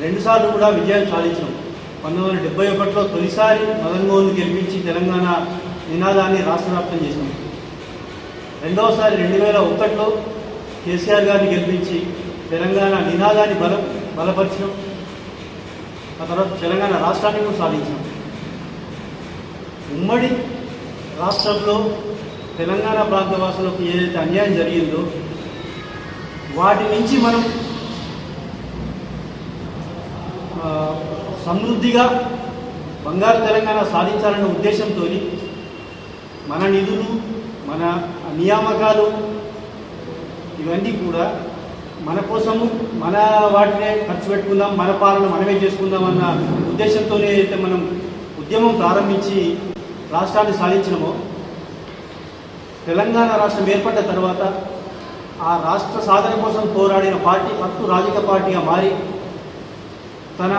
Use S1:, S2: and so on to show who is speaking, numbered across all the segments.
S1: రెండుసార్లు కూడా విజయం సాధించాం. 1971లో తొలిసారి మదన్ మోహన్ గెలిపించి తెలంగాణ నినాదాన్ని రాష్ట్ర వ్యాప్తం చేసినాం. రెండవసారి 2001లో కేసీఆర్ గారిని గెలిపించి తెలంగాణ నినాదాన్ని బలపరిచినాం. ఆ తర్వాత తెలంగాణ రాష్ట్రాన్ని కూడా సాధించాం. ఉమ్మడి రాష్ట్రంలో తెలంగాణ ప్రాంత వాసులకు ఏదైతే అన్యాయం జరిగిందో వాటి నుంచి మనం సమృద్ధిగా బంగారు తెలంగాణ సాధించాలన్న ఉద్దేశంతో మన నిధులు, మన నియామకాలు ఇవన్నీ కూడా మన కోసము, మన వాటినే ఖర్చు పెట్టుకుందాం, మన పాలన మనమే చేసుకుందాం అన్న ఉద్దేశంతోనే అయితే మనం ఉద్యమం ప్రారంభించి రాష్ట్రాన్ని సాధించినమో, తెలంగాణ రాష్ట్రం ఏర్పడ్డ తర్వాత ఆ రాష్ట్ర సాధన కోసం పోరాడిన పార్టీ ఫస్ట్ రాజకీయ పార్టీగా మారి తన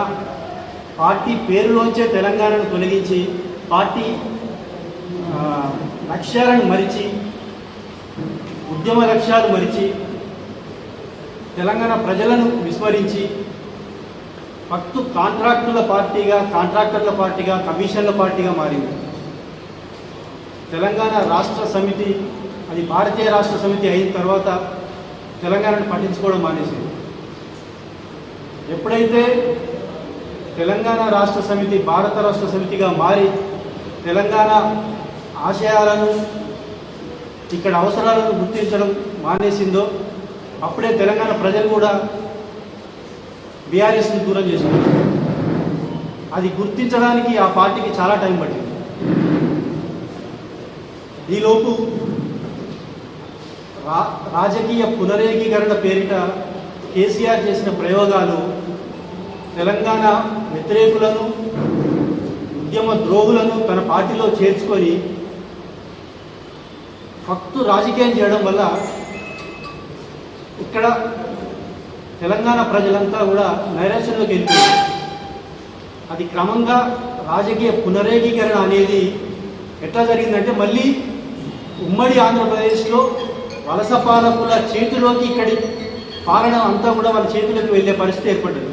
S1: పార్టీ పేరులోంచే తెలంగాణను తొలగించి పార్టీ లక్ష్యాలను మరిచి, ఉద్యమ లక్ష్యాలు మరిచి, తెలంగాణ ప్రజలను విస్మరించి ఫస్ట్ కాంట్రాక్టర్ల పార్టీగా కమిషన్ల పార్టీగా మారింది. తెలంగాణ రాష్ట్ర సమితి అది భారతీయ రాష్ట్ర సమితి అయిన తర్వాత తెలంగాణను పట్టించుకోవడం మానేసింది. ఎప్పుడైతే తెలంగాణ రాష్ట్ర సమితి భారత రాష్ట్ర సమితిగా మారి తెలంగాణ ఆశయాలను, ఇక్కడ అవసరాలను గుర్తించడం మానేసిందో అప్పుడే తెలంగాణ ప్రజలు కూడా బీఆర్ఎస్ని దూరం చేసుకున్నారు. అది గుర్తించడానికి ఆ పార్టీకి చాలా టైం పట్టింది. ఈలోపు రాజకీయ పునరేకీకరణ పేరిట కేసీఆర్ చేసిన ప్రయోగాలు తెలంగాణ వ్యతిరేకులను, ఉద్యమ ద్రోహులను తన పార్టీలో చేర్చుకొని ఫక్తు రాజకీయం చేయడం వల్ల ఇక్కడ తెలంగాణ ప్రజలంతా కూడా నైరాశ్యంలోకి వెళ్ళిపోయారు. అది క్రమంగా రాజకీయ పునరేకీకరణ అనేది ఎట్లా జరిగిందంటే మళ్ళీ ఉమ్మడి ఆంధ్రప్రదేశ్లో వలస పాలకుల చేతిలోకి ఇక్కడి పాలన అంతా కూడా వాళ్ళ చేతిలోకి వెళ్ళే పరిస్థితి ఏర్పడ్డది.